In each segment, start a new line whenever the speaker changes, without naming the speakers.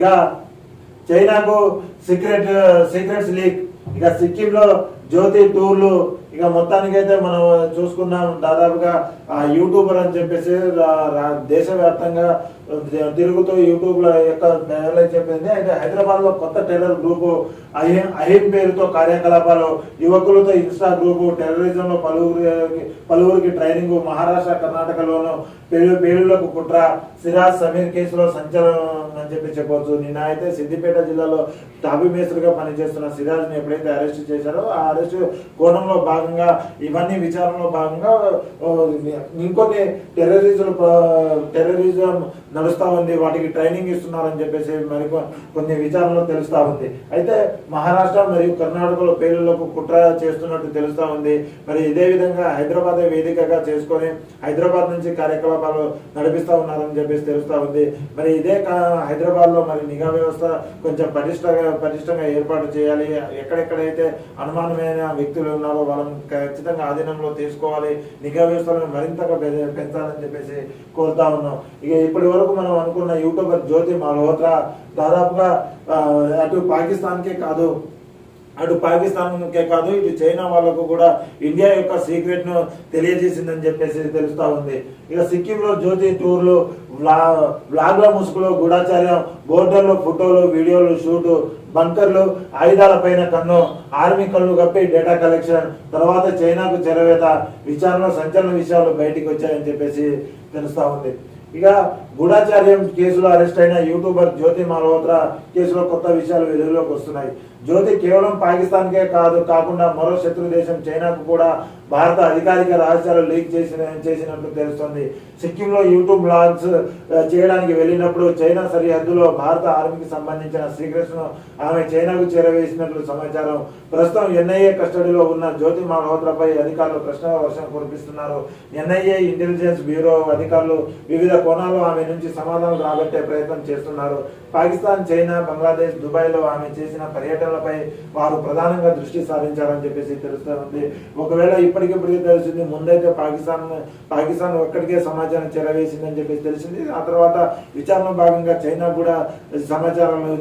ఇక చైనాకు secrets leak, ఇక సిక్కింలో జ్యోతి టూర్లు, ఇక మొత్తానికైతే మనం చూసుకున్నాం. దాదాపుగా యూట్యూబర్ అని చెప్పేసి దేశవ్యాప్తంగా తిరుగుతూ యూట్యూబ్ లో యొక్క చెప్పింది. అయితే హైదరాబాద్ లో కొత్త టెర్రర్ గ్రూపు అహిం పేరుతో కార్యకలాపాలు, యువకులతో ఇన్స్టా గ్రూపు, టెర్రరిజం లో పలువురికి ట్రైనింగ్, మహారాష్ట్ర కర్ణాటకలోను పేలుళ్లకు కుట్ర, సిరాజ్ సమీర్ కేసులో సంచలనం అని చెప్పవచ్చు. నిన్న అయితే సిద్దిపేట జిల్లాలో టాబీ మేస్త్రిగా పనిచేస్తున్న సిరాజ్ ని ఎప్పుడైతే అరెస్ట్ చేశారో ఆ అరెస్ట్ కోణంలో భాగంగా ఇవన్నీ విచారణలో భాగంగా ఇంకొన్ని టెర్రరిజం నడుస్తా ఉంది, వాటికి ట్రైనింగ్ ఇస్తున్నారని చెప్పేసి మరి కొన్ని విచారణలో తెలుస్తా ఉంది. అయితే మహారాష్ట్ర మరియు కర్ణాటకలో పేలుళ్లకు కుట్ర చేస్తున్నట్టు తెలుస్తా ఉంది. మరి ఇదే విధంగా హైదరాబాద్ వేదికగా చేసుకొని హైదరాబాద్ నుంచి కార్యకలాపాలు నడిపిస్తా ఉన్నారని చెప్పేసి తెలుస్తా ఉంది. మరి ఇదే హైదరాబాద్ లో మరి నిఘా వ్యవస్థ కొంచెం పటిష్టంగా ఏర్పాటు చేయాలి. ఎక్కడెక్కడైతే అనుమానమైన వ్యక్తులు ఉన్నారో వాళ్ళని ఖచ్చితంగా ఆధీనంలో తీసుకోవాలి, నిఘా వ్యవస్థలను మరింతగా పెంచాలని చెప్పేసి కోరుతా ఉన్నాం. ఇక ఇప్పటి వరకు మనం అనుకున్న యూట్యూబర్ జ్యోతి మల్హోత్రా దాదాపుగా అటు పాకిస్తాన్కే కాదు ఇటు చైనా వాళ్ళకు కూడా ఇండియా యొక్క సీక్రెట్ ను తెలియజేసిందని చెప్పేసి తెలుస్తా ఉంది. ఇక సిక్కింలో జ్యోతి టూర్లు, బ్లాగ్ల ముసుగులో గూఢాచార్యం, బోర్డర్లో ఫోటోలు వీడియోలు షూటు, బంకర్లు, ఆయుధాల పైన కన్ను, ఆర్మీ కళ్ళు కప్పి డేటా కలెక్షన్, తర్వాత చైనాకు చెరవేత, విచారణలో సంచలన విషయాలు బయటికి వచ్చాయని చెప్పేసి తెలుస్తా ఉంది. ఇక గూఢాచార్యం కేసులో అరెస్ట్ అయిన యూట్యూబర్ జ్యోతి మల్హోత్రా కేసులో కొత్త విషయాలు వెలుగులోకి వస్తున్నాయి. జ్యోతి కేవలం పాకిస్తాన్కే కాకుండా మరో శత్రు దేశం చైనాకు కూడా భారత అధికారిక రహస్యాలు లీక్ చేసినట్లు తెలుస్తోంది. సిక్కింలో యూట్యూబ్ బ్లాగ్స్ చేయడానికి వెళ్ళినప్పుడు చైనా సరిహద్దులో భారత ఆర్మీకి సంబంధించిన సీక్రెట్స్ ను ఆమె చైనాకు చేరవేసినట్లు సమాచారం. ప్రస్తుతం ఎన్ఐఏ కస్టడీలో ఉన్న జ్యోతి మల్హోత్రాపై అధికారులు ప్రశ్నల వర్షం కురిపిస్తున్నారు. ఎన్ఐఏ ఇంటెలిజెన్స్ బ్యూరో అధికారులు వివిధ కోణాల్లో ఆమె నుంచి సమాధానం రాబట్టే ప్రయత్నం చేస్తున్నారు. పాకిస్తాన్, చైనా, బంగ్లాదేశ్, దుబాయ్ లో ఆమె చేసిన పర్యటనలపై వారు ప్రధానంగా దృష్టి సారించారని చెప్పేసి తెలుస్తుంది. ఒకవేళ ఇప్పటికిప్పటికీ తెలిసింది, ముందైతే పాకిస్తాన్ ఒక్కడికే సమాచారం చేరవేసిందని చెప్పేసి తెలిసింది. ఆ తర్వాత విచారణ భాగంగా చైనా కూడా సమాచారాలు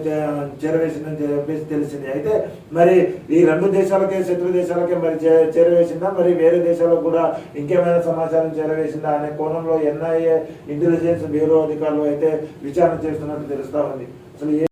చేరవేసిందని చెప్పేసి తెలిసింది. అయితే మరి ఈ రెండు దేశాలకే శత్రు దేశాలకే మరి చేరవేసిందా, మరి వేరే దేశాలకు కూడా ఇంకేమైనా సమాచారం చేరవేసిందా అనే కోణంలో ఎన్ఐఏ ఇంటెలిజెన్స్ బ్యూరో అధికారులు అయితే విచారణ చేస్తున్నట్టు తెలుస్తా ఉంది. అసలు